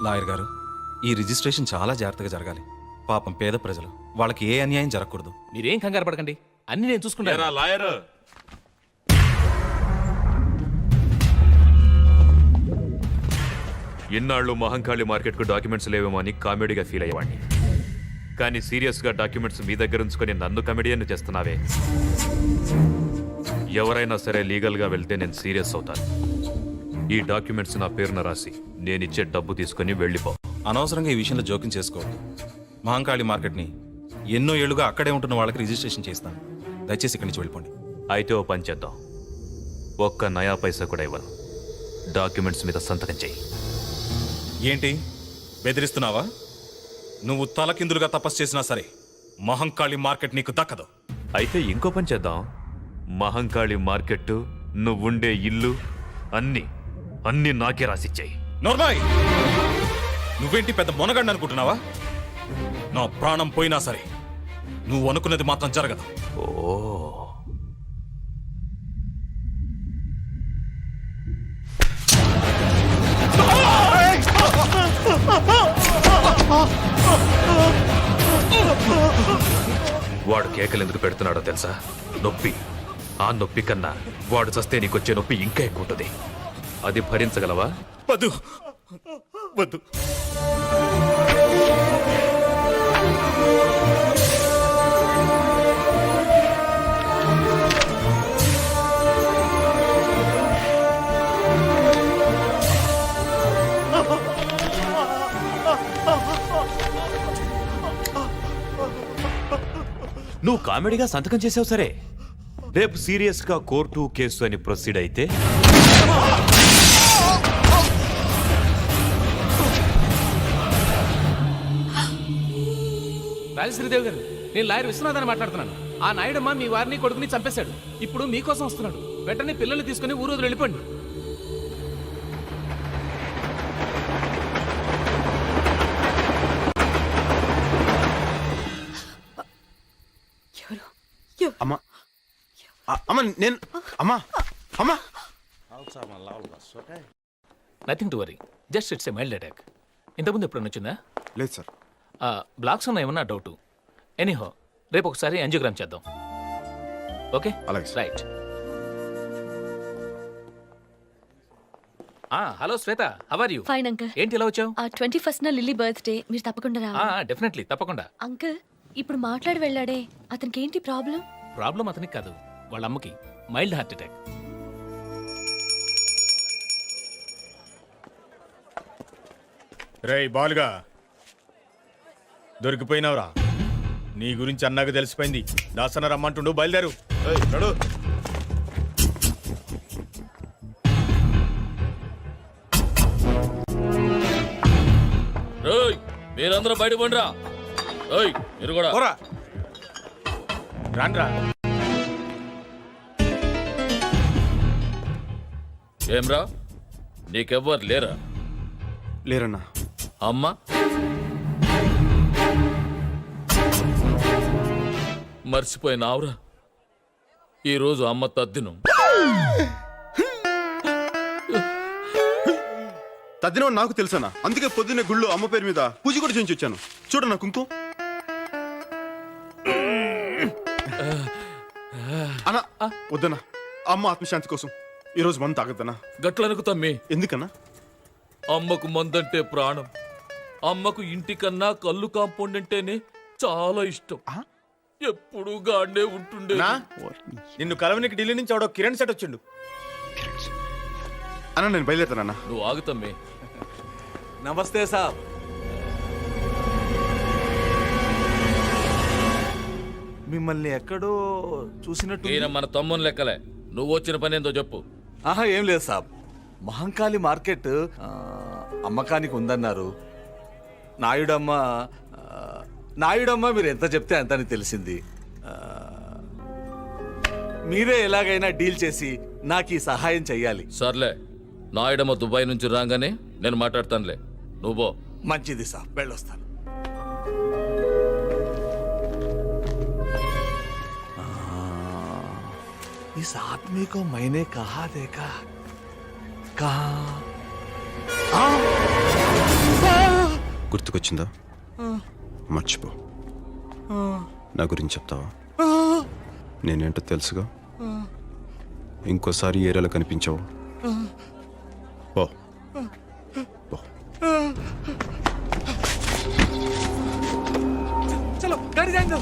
Lawyer గారు, ఈ registration చాలా జాగ్రత్తగా జరగాలి. పాపం పేద ప్రజలు, వాళ్ళకి ఏ అన్యాయం జరగకూడదు. మీరేం కంగారు పడకండి, అన్ని నేను చూసుకుంటాను. లాయర్, ఇన్నాళ్ళు మహంకాళి మార్కెట్కు డాక్యుమెంట్స్ లేవేమో అని కామెడీగా ఫీల్ అయ్యేవాడిని. కానీ సీరియస్గా డాక్యుమెంట్స్ మీ దగ్గర ఉంచుకొని నన్ను కమెడియన్ చేస్తున్నావే. ఎవరైనా సరే లీగల్గా వెళ్తే నేను సీరియస్ అవుతాను. ఈ డాక్యుమెంట్స్ నా పేరున రాసి నేనిచ్చే డబ్బు తీసుకుని వెళ్ళిపో. అనవసరంగా ఈ విషయంలో జోక్యం చేసుకోవద్దు. మహంకాళి మార్కెట్ని ఎన్నో ఏళ్లుగా అక్కడే ఉంటున్న వాళ్ళకి రిజిస్ట్రేషన్ చేస్తాను. దయచేసి ఇక్కడి నుంచి వెళ్ళిపోండి. అయితే ఓ పని చేద్దాం. ఒక్క నయా పైసా కూడా ఇవ్వను. డాక్యుమెంట్స్ మీద సంతకం చెయ్యి. ఏంటి బెదిరిస్తున్నావా? నువ్వు తలకిందులుగా తపస్సు చేసినా సరే మహంకాళి మార్కెట్ నీకు దక్కదు. అయితే ఇంకో పని చేద్దాం. మహంకాళి మార్కెట్, నువ్వుండే ఇల్లు అన్ని నాకే రాసిచ్చాయి. నోర్మాయ్, నువ్వేంటి పెద్ద మొనగండి అనుకుంటున్నావా? నా ప్రాణం పోయినా సరే నువ్వు అనుకున్నది మాత్రం జరగదు. ఓ, వాడు కేకలు ఎందుకు పెడుతున్నాడో తెలుసా? నొప్పి. ఆ నొప్పి కన్నా వాడు చస్తే నీకొచ్చే నొప్పి ఇంకా ఎక్కువ ఉంటుంది. అది భరించగలవా? వద్దు వద్దు. నువ్వు కామెడీగా సంతకం చేసావు సరే, రేపు సీరియస్ గా కోర్టు కేసు అని ప్రొసీడ్ అయితే రాజశ్రీదేవి గారు, నేను లాయర్ విశ్వనాథాన్ని మాట్లాడుతున్నాను. ఆ నాయుడమ్మ మీ వారిని కొడుకుని చంపేశాడు. ఇప్పుడు మీకోసం వస్తున్నాడు. వెంటనే పిల్లల్ని తీసుకుని ఊరు వెళ్ళిపోండి. అమ్మా అమ్మా నేను అమ్మా అమ్మా nothing to worry, just it's a mild attack. ఇంతకుముందు ఎప్పుడు వచ్చిందా? లేదు సార్. బ్లాక్స్ ఉన్నాయేమన్నా డౌట్. ఎనీహో, రేపు ఒకసారి యాంజియోగ్రామ్ చేద్దాం. ఓకే, అలాగే. Right. Hello Shweta, how are you? Fine uncle. ఏంటి ఇలా వచ్చావు? 21st లిల్లీ బర్త్డే, మీరు తప్పకుండా రావాలి. డెఫినెట్లీ, తప్పకుండా. అంకుల్, ఇప్పుడు మాట్లాడి వెళ్ళాడే, అతనికి ఏంటి ప్రాబ్లం? ప్రాబ్లం అతనికి కాదు, వాళ్ళ అమ్మకి మైల్డ్ హార్ట్ అటాక్. రేయ్ బాలుగా, దొరికిపోయినావురా. నీ గురించి అన్నాక తెలిసిపోయింది. దాసన రమ్మంటుండు, బయలుదేరు. నడు. మీరందరూ బయట పండిరా. మీరు కూడా రాన్రా. ఏమ్రా, నీకెవ్వరు లేరా? లేరన్నా. అమ్మ మర్చిపోయినావురా, ఈరోజు అమ్మ తద్దినం. తద్దినం నాకు తెలుసన్నా. అందుకే పొద్దున్నే గుళ్ళు అమ్మ పేరు మీద పూజ కూడా చేయించి వచ్చాను. చూడన్నా కుంకుమ. అన్నా వద్దన్నా, అమ్మ ఆత్మశాంతి కోసం ఈరోజు మందు తాగద్దన్నా. గట్లనుకు తమ్మి. ఎందుకన్నా? అమ్మకు మందంటే ప్రాణం. అమ్మకు ఇంటికన్నా కళ్ళు కాంపౌండ్ అంటేనే చాలా ఇష్టం. ఎప్పుడు గాడే ఉంటుండే. నిన్ను కలవనికి ఢిల్లీ నుంచి ఆవిడ కిరణ్ సెట్ వచ్చిండు. అన్నా నేను బయలుదేరుతానన్నా. నువ్వు ఆగుతమ్మి. నమస్తే సార్. మిమ్మల్ని ఎక్కడో చూసినట్టు. ఈయన మన తమ్ముని లెక్కలే. నువ్వు వచ్చిన పని ఏందో చెప్పు. ఆహా, ఏం లేదు సాబ్. మహంకాళి మార్కెట్ అమ్మకానికి ఉందన్నారు. నాయుడమ్మ మీరు ఎంత చెప్తే అంతని తెలిసింది. మీరే ఎలాగైనా డీల్ చేసి నాకు ఈ సహాయం చెయ్యాలి. సర్లే, నాయుడమ్మ దుబాయ్ నుంచి రాగానే నేను మాట్లాడతానులే. నువ్వు మంచిది సాబ్, వెళ్ళొస్తాను. इस आदमी को मैंने कहा देखा, कहा గుర్తుకొచ్చిందా? మర్చిపో. నా గురించి చెప్తావా? నేనేంటో తెలుసుగా. ఇంకోసారి ఈ ఏరియాలో కనిపించావు పో. పో. చలో గాడి జాయింగ్.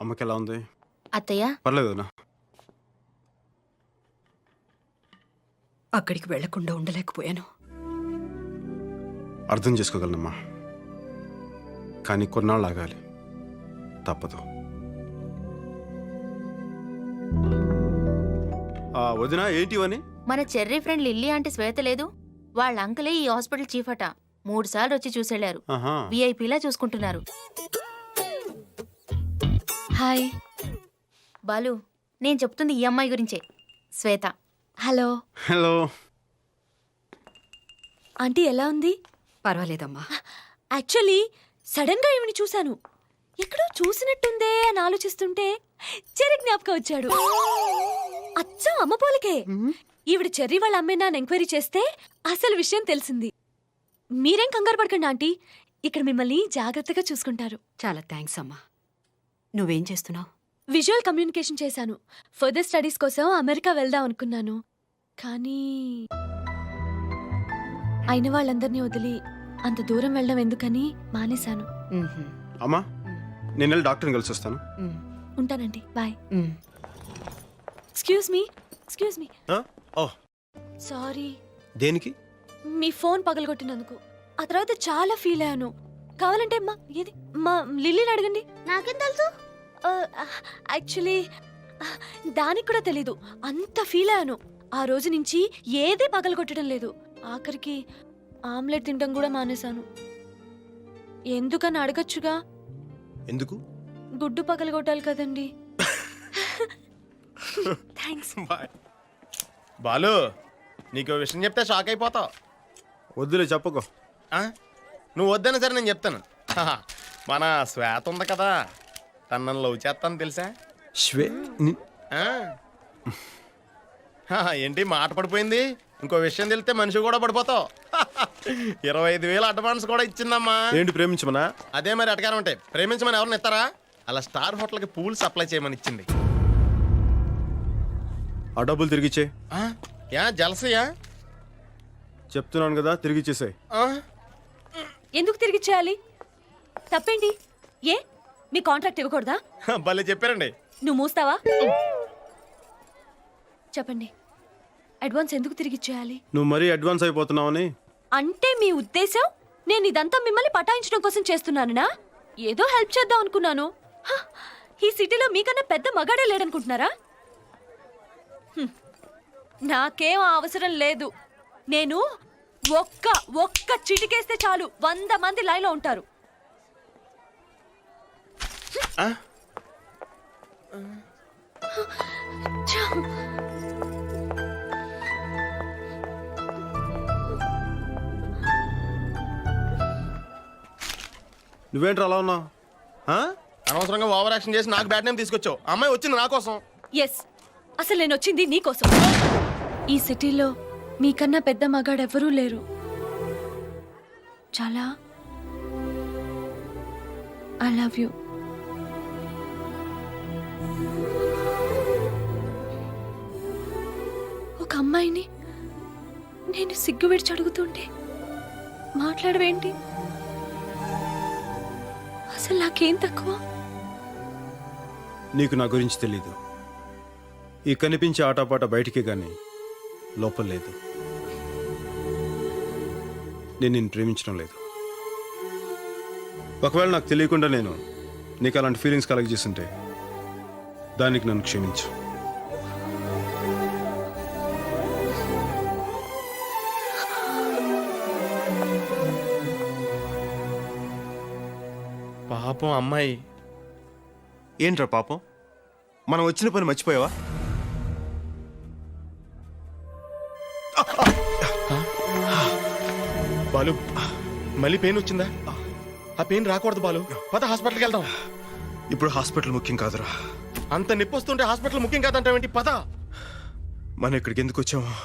అమ్మకి ఎలా ఉంది? అత్తయ్య, పర్లేదు నా. అక్కడికి వెళ్లకుండా ఉండలేకపోయాను. అర్థం చేసుకోగలనమ్మా, కానీ కొన్నాళ్ళు ఆగాలి. తప్పదు. వదినా ఏంటి ఇవని? మన చెర్రీ ఫ్రెండ్ లిల్లీ ఆంటీ శ్వేత లేదు, వాళ్ళ అంకలే ఈ హాస్పిటల్ చీఫ్ అట. 3 సార్లు వచ్చి చూసెళ్లారు. ఆహా. విఐపీలా చూసుకుంటున్నారు. హాయ్. బాలు, నేను చెప్తుంది ఈ అమ్మాయి గురించే, శ్వేత. హలో. హలో. ఆంటీ ఎలా ఉంది? పర్వాలేదమ్మా. యాక్చువల్లీ సడన్ గా ఈవిని చూశాను. ఎక్కడో చూసినట్టుందే అని ఆలోచిస్తుంటే చెర్రీ జ్ఞాపకం వచ్చాడు. అచ్చం అమ్మ పోలికే. ఈవిడ చెర్రీ వాళ్ళ అమ్మేనా ఎంక్వైరీ చేస్తే అసలు విషయం తెలిసింది. మీరేం కంగారు పడకండి ఆంటీ, ఇక్కడ మిమ్మల్ని జాగ్రత్తగా చూసుకుంటారు. చాలా థ్యాంక్స్ అమ్మా. నువ్వేం చేస్తున్నావు? విజువల్ కమ్యూనికేషన్ చేశాను. ఫర్దర్ స్టడీస్ కోసం అమెరికా వెళ్దాం అనుకున్నాను, కానీ అయిన వాళ్ళందరినీ వదిలి అంత దూరం వెళ్ళడం ఎందుకని మానేశాను. అమ్మా, నేను వెళ్ళి డాక్టర్ని కలిసి వస్తాను. ఉంటానండి, bye. Excuse me. Excuse me. Sorry. దేనికి? మీ ఫోన్ పగలగొట్టినందుకు. ఆ తర్వాత చాలా ఫీల్ అయ్యాను. కావాలంటే మా లిల్లీని అడగండి. నాకేం తెలుసు? యాక్చువల్లీ దానికి కూడా తెలీదు. అంత ఫీల్ అయ్యాను. ఆ రోజు నుంచి ఏది పగలగొట్టడం లేదు. ఆఖరికి ఆమ్లెట్ తినడం కూడా మానేశాను. ఎందుకని అడగచ్చుగా. ఎందుకు? గుడ్డు పగలగొట్టాలి కదండి. థ్యాంక్స్. బాలు, నీకు విషయం చెప్తే షాక్ అయిపోతావు. వద్దులే, చెప్పుకో. నువ్వు వద్దనే సరే నేను చెప్తాను. మన శ్వేత ఉంది కదా, తను లవ్ చేస్తాను తెలుసా? ఏంటి మాట పడిపోయింది? ఇంకో విషయం తెలిస్తే మనిషి కూడా పడిపోతావు. 25,000 అడ్వాన్స్ కూడా ఇచ్చిందమ్మా. ఏంటి ప్రేమించమనా? అదే మరి అటకారం ఉంటాయి. ప్రేమించమని ఎవరిని ఇస్తారా? అలా స్టార్ హోటల్కి పూలు సప్లై చేయమని ఇచ్చింది. ఆ డబ్బులు తిరిగిచ్చే. జలసయా? చెప్తున్నాను కదా, తిరిగిచ్చేసాయి. ఎందుకు తిరిగి చేయాలి? తప్పేంటి? ఏ మీ కాంట్రాక్ట్ ఇవ్వకూడదా? భలే చెప్పారండి. నువ్వు మూస్తావా? చెప్పండి, అడ్వాన్స్ ఎందుకు తిరిగి చేయాలి? నువ్వు మరీ అడ్వాన్స్ అయిపోతున్నావని. అంటే మీ ఉద్దేశం నేను ఇదంతా మిమ్మల్ని పటాయించడం కోసం చేస్తున్నానా? ఏదో హెల్ప్ చేద్దాం అనుకున్నాను. ఈ సిటీలో మీకన్నా పెద్ద మగాడే లేడనుకుంటున్నారా? నాకేం అవసరం లేదు. నేను ఒక్క చిటికేస్తే చాలు 100 మంది లైన్లో ఉంటారు. నువ్వేంట్రా అలా ఉన్నావు? అనవసరంగా ఓవర్ యాక్షన్ చేసి నాకు బ్యాడ్ నేమ్ తీసుకొచ్చావు. అమ్మాయి వచ్చింది నా కోసం. ఎస్, అసలు నేను వచ్చింది నీకోసం. ఈ సిటీలో మీకన్నా పెద్ద మగాడెవరూ లేరు. చాలా ఐ లవ్ యూ. ఒక అమ్మాయిని నేను సిగ్గు విడిచి అడుగుతుంటే మాట్లాడవేంటి? అసలు నాకేం తక్కువ? నీకు నా గురించి తెలీదు. ఈ కనిపించే ఆటపాట బయటికి గాని లోపల లేదు. నేను నిన్ను ప్రేమించడం లేదు. ఒకవేళ నాకు తెలియకుండా నేను నీకు అలాంటి ఫీలింగ్స్ కలగజేస్తుంటే దానికి నన్ను క్షమించు. పాపం అమ్మాయి. ఏంట్రా పాపం, మనం వచ్చిన పని మర్చిపోయావా? బాలు, మళ్ళీ పెయిన్ వచ్చిందా? ఆ పెయిన్ రాకూడదు బాలు. పద హాస్పిటల్కి వెళ్దాం. ఇప్పుడు హాస్పిటల్ ముఖ్యం కాదురా. అంత నొప్పి వస్తుంటే హాస్పిటల్ ముఖ్యం కాదంటావేంటి? పద. మనం ఇక్కడికి ఎందుకు వచ్చామో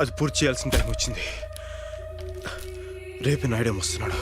అది పూర్తి చేయాల్సిన టైం వచ్చింది. రేపు నాయుడు వస్తున్నాడు.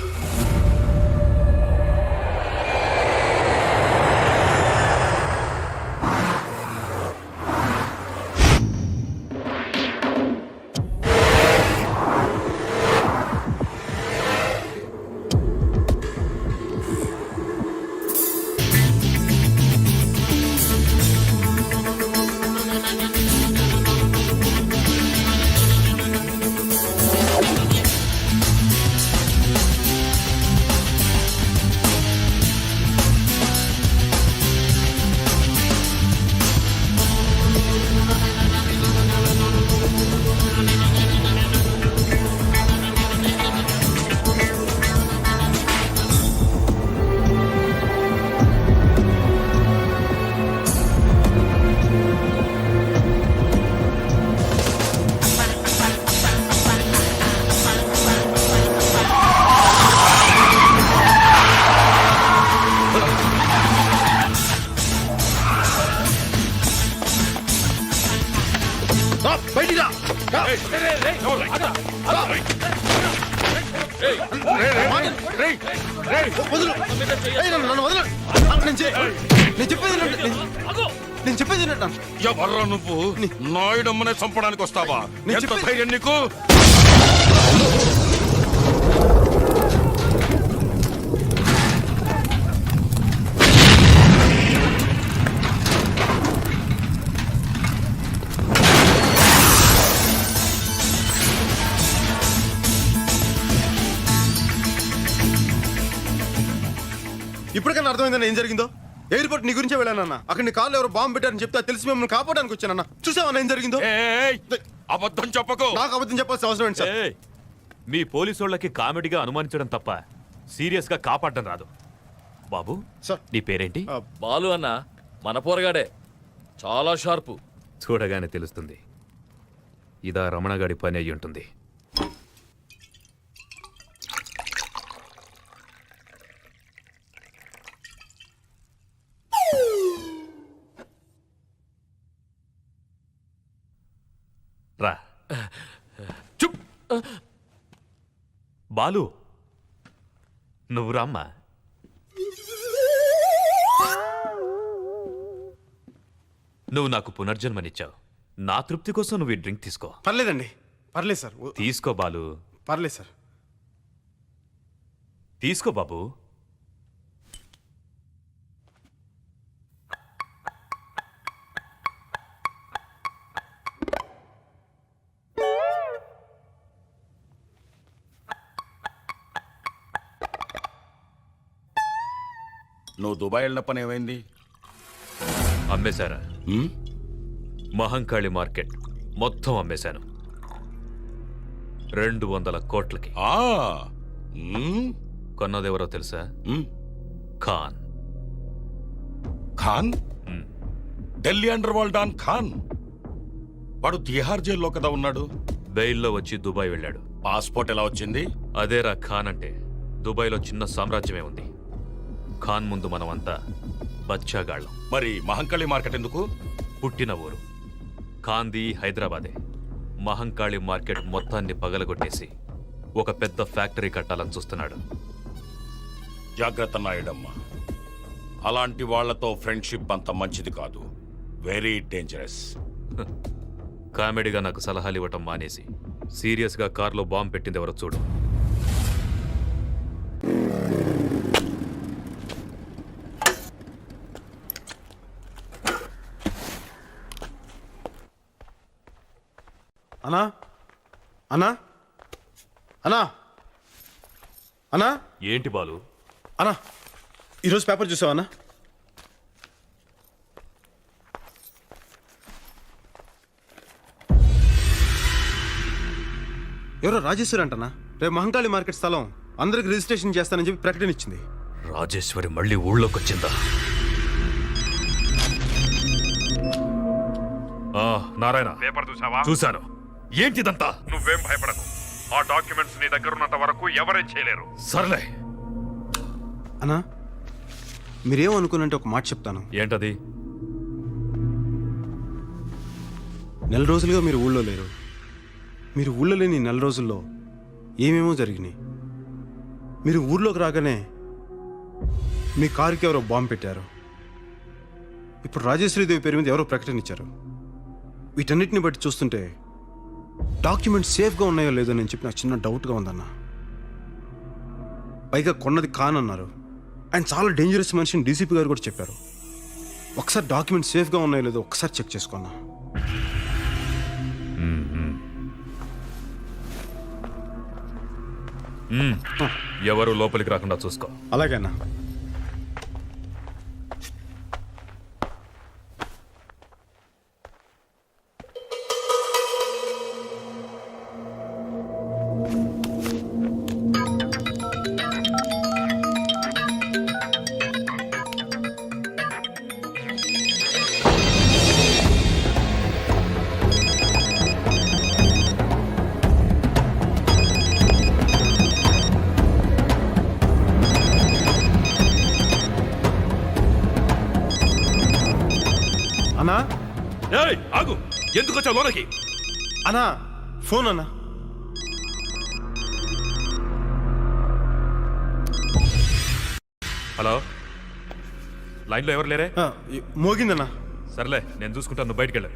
నేను చెప్పేది ఎవర్రా నువ్వు? నాయుడమ్మనే చంపడానికి వస్తావా? ఎంత ధైర్యం నీకు? ఇప్పటికన్నా అర్థమైందన్న ఏం జరిగిందో? ఎయిర్పోర్ట్ నీ గురించే వెళ్ళానన్న. అక్కడ నీ కాళ్ళు ఎవరు బాంబు పెట్టారని చెప్తే తెలిసి మిమ్మల్ని కాపాడడానికి వచ్చానన్న. చూసావన్న ఏం జరిగిందో? అబద్ధం చెప్పకు. నాకు అబద్ధం చెప్పాల్సిన అవసరం ఏంటి సార్? మీ పోలీసు వాళ్ళకి కామెడీగా అనుమానించడం తప్ప సీరియస్ గా కాపాడడం రాదు. బాబు సార్. నీ పేరేంటి? బాలు అన్న మన పోరగాడే, చాలా షార్పు. చూడగానే తెలుస్తుంది. ఇదా రమణగాడి పని అయ్యి ఉంటుంది. రా. చుప్. బాలు నువ్వు రామ్మా. నువ్వు నాకు పునర్జన్మనిచ్చావు. నా తృప్తి కోసం నువ్వు ఈ డ్రింక్ తీసుకో. పర్లేదండి, పర్లేదు సార్. తీసుకో బాలు. పర్లేదు సార్. తీసుకో బాబు. నువ్వు దుబాయ్ వెళ్ళిన పని ఏమైంది? అమ్మేశారా? మహంకాళి మార్కెట్ మొత్తం అమ్మేశాను. 200 కోట్లకి. కొన్నదెవరో తెలుసా? Khan. Khan? Delhi underworld don Khan. వాడు తిహార్ జైల్లో కదా ఉన్నాడు. బెయిల్లో వచ్చి దుబాయ్ వెళ్ళాడు. పాస్పోర్ట్ ఎలా వచ్చింది? అదేరా ఖాన్ అంటే. దుబాయ్లో చిన్న సామ్రాజ్యమే ఉంది. ఖాన్ ముందు మనమంతా బచ్చాగాళ్ళం. మరి మహంకాళి మార్కెట్ ఎందుకు? పుట్టిన ఊరు ఖాన్ది హైదరాబాదే. మహంకాళి మార్కెట్ మొత్తాన్ని పగలగొట్టేసి ఒక పెద్ద ఫ్యాక్టరీ కట్టాలని చూస్తున్నాడు. జాగ్రత్త నాయుడమ్మ. అలాంటి వాళ్లతో ఫ్రెండ్షిప్ అంత మంచిది కాదు. Very dangerous. కామెడీగా నాకు సలహాలు ఇవ్వటం మానేసి సీరియస్గా కార్లో బాంబు పెట్టింది ఎవరో చూడు. అన్నా, అన్నా, అన్నా, అన్నా. ఏంటి బాలు? అన్నా ఈరోజు పేపర్ చూసావా అన్నా? ఎవరో రాజేశ్వరి అంటనా రేపు మహంకాళి మార్కెట్ స్థలం అందరికి రిజిస్ట్రేషన్ చేస్తానని చెప్పి ప్రకటన ఇచ్చింది. రాజేశ్వరి మళ్ళీ ఊళ్ళోకి వచ్చిందా? నారాయణ పేపర్ చూసావా? చూశాను. ఏంటిదంతా? నువ్వేం భయపడకు. ఆ డాక్యుమెంట్స్ నీ దగ్గర ఉన్నంత వరకు ఎవరేం చేయలేరు. సర్లే. అన్నా మీరేమనుకున్నంటే ఒక మాట చెప్తాను. ఏంటది? నెల రోజులుగా మీరు ఊళ్ళో లేరు. మీరు ఊళ్ళో లేని నెల రోజుల్లో ఏమేమో జరిగినాయి. మీరు ఊర్లోకి రాగానే మీ కారుకి ఎవరో బాంబు పెట్టారు. ఇప్పుడు రాజేశ్వరీదేవి పేరు మీద ఎవరో ప్రకటన ఇచ్చారు. వీటన్నిటిని బట్టి చూస్తుంటే డాక్యుమెంట్స్ సేఫ్గా ఉన్నాయో లేదో నేను చెప్పి నాకు చిన్న డౌట్గా ఉందన్న. పైగా కొన్నది కానన్నారు. ఆయన చాలా డేంజరస్ మనిషిని డీసీపీ గారు కూడా చెప్పారు. ఒకసారి డాక్యుమెంట్స్ సేఫ్గా ఉన్నాయో లేదో ఒకసారి చెక్ చేసుకున్నా. ఎవరు లోపలికి రాకుండా చూసుకో. అలాగే అన్న. అన్నా ఏయ్, ఆగు. ఎందుకు వచ్చావు లోనకి? అన్నా ఫోన్ అన్నా. హలో, లైన్లో ఎవరు లేరే? మోగిందన్నా. సర్లే, నేను చూసుకుంటాను. నువ్వు బయటికి వెళ్ళు.